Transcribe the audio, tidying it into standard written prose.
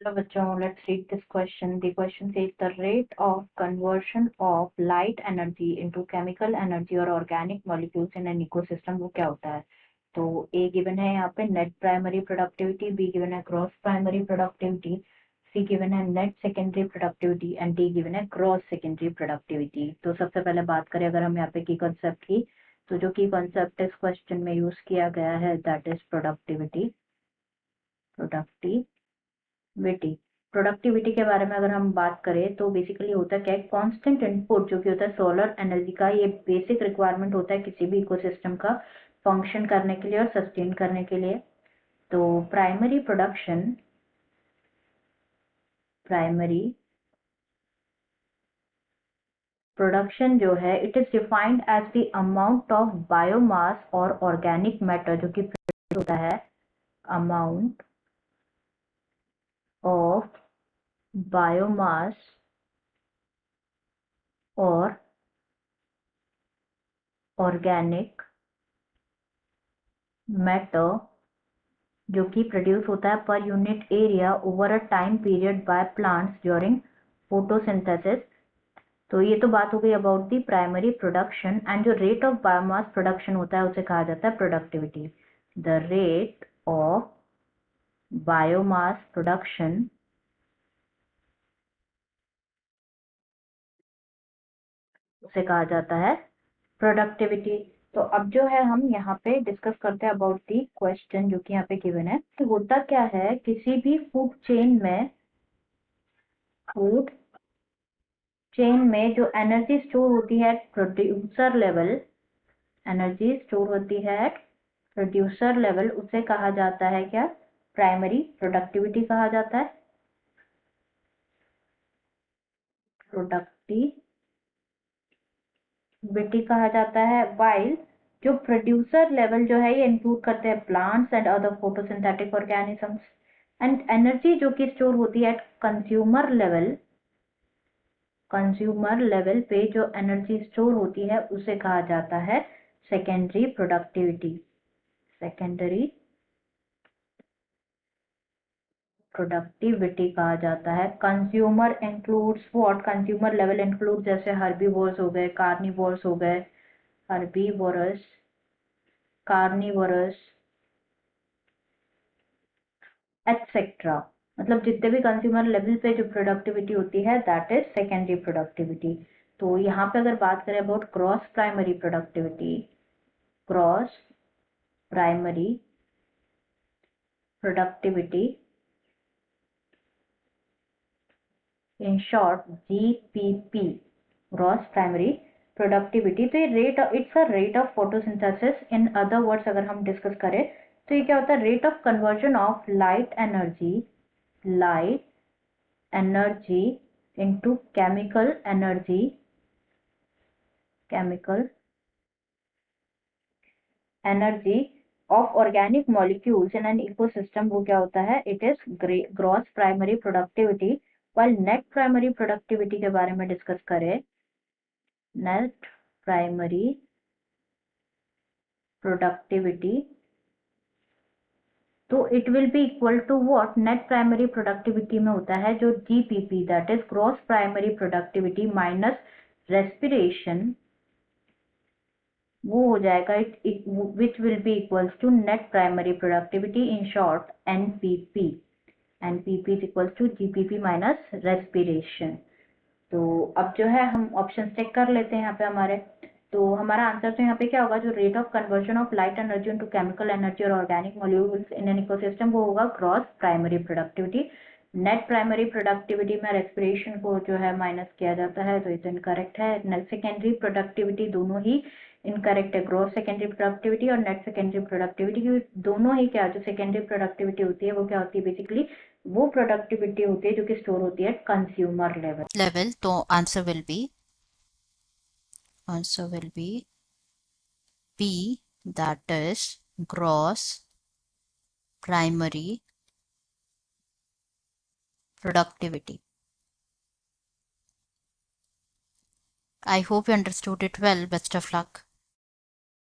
Hello bachcho, let's read this question. The question says the rate of conversion of light energy into chemical energy or organic molecules in an ecosystem वो क्या होता है? तो A given है यहाँ पे net primary productivity, B given है gross primary productivity, C given है net secondary productivity and D given है gross secondary productivity. तो सबसे पहले बात करें अगर हम यहाँ पे की concept की, तो जो की concept इस question में use किया गया है that is productivity. प्रोडक्टिविटी के बारे में अगर हम बात करें तो बेसिकली होता क्या है, कांस्टेंट इनपुट जो कि होता है सोलर एनर्जी का, ये बेसिक रिक्वायरमेंट होता है किसी भी इकोसिस्टम का फंक्शन करने के लिए और सस्टेन करने के लिए। तो प्राइमरी प्रोडक्शन जो है it is defined as the amount of biomass और ऑर्गेनिक मैटर जो कि प्रोड्यूस होता है, अमाउंट ऑफ बायोमास और ऑर्गेनिक मैटर जो कि प्रोड्यूस होता है per unit area over a time period by plants during photosynthesis. तो ये तो बात हो गई about the primary production, and जो रेट ऑफ बायोमास प्रोडक्शन होता है उसे कहा जाता है productivity. The rate of biomass production उसे कहा जाता है प्रोडक्टिविटी। तो अब जो है हम यहाँ पे डिस्कस करते हैं अबाउट दी क्वेश्चन जो कि यहाँ पे गिवन है। तो होता क्या है, किसी भी फूड चेन में जो एनर्जी स्टोर होती है प्रोड्यूसर लेवल, एनर्जी स्टोर होती है प्रोड्यूसर लेवल, उसे कहा जाता है क्या, प्राइमरी प्रोडक्टिविटी कहा जाता है, प्रोडक्टिविटी कहा जाता है। वाइल जो प्रोड्यूसर लेवल जो है ये इंक्लूड करते हैं plants and other photosynthetic organisms, and energy जो कि स्टोर होती है कंज्यूमर लेवल पे जो एनर्जी स्टोर होती है उसे कहा जाता है सेकेंडरी प्रोडक्टिविटी कहा जाता है। Consumer includes what, consumer level include जैसे हर्बीवोर्स हो गए, कार्निवोर्स हो गए, कार्निवोरस एटसेट्रा, मतलब जितने भी कंज्यूमर लेवल पे जो प्रोडक्टिविटी होती है दैट इज सेकेंडरी प्रोडक्टिविटी। तो यहाँ पे अगर बात करें about gross primary productivity, in short GPP, gross primary productivity. तो ये it's a rate of photosynthesis, in other words अगर हम डिस्कस करें तो ये क्या होता है, rate of conversion of light energy into chemical energy of organic molecules in an ecosystem, वो क्या होता है, it is gross primary productivity। while net primary productivity के बारे में डिस्कस करें, net primary productivity तो it will be equal to what, net primary productivity में होता है जो GPP that is gross primary productivity minus respiration, वो हो जाएगा which will be equals to net primary productivity, in short NPP is equals to GPP minus respiration. तो अब जो है हम ऑप्शन चेक कर लेते हैं यहाँ पे हमारे। तो हमारा आंसर तो यहाँ पे क्या होगा, जो rate of conversion of light energy into chemical energy और organic molecules in an ecosystem वो होगा gross primary productivity. Net primary productivity में रेस्पिरेशन को जो है माइनस किया जाता है तो ये तो इनकरेक्ट है। नेट सेकेंडरी प्रोडक्टिविटी दोनों ही इनकरेक्ट है, ग्रॉस सेकेंडरी प्रोडक्टिविटी और नेट सेकेंडरी प्रोडक्टिविटी, क्योंकि दोनों ही क्या, जो सेकेंडरी प्रोडक्टिविटी होती है वो क्या होती है, बेसिकली वो प्रोडक्टिविटी होती है जो कि स्टोर होती है कंज्यूमर लेवल। तो answer will be B, that is gross primary productivity. I hope you understood it well. Best of luck.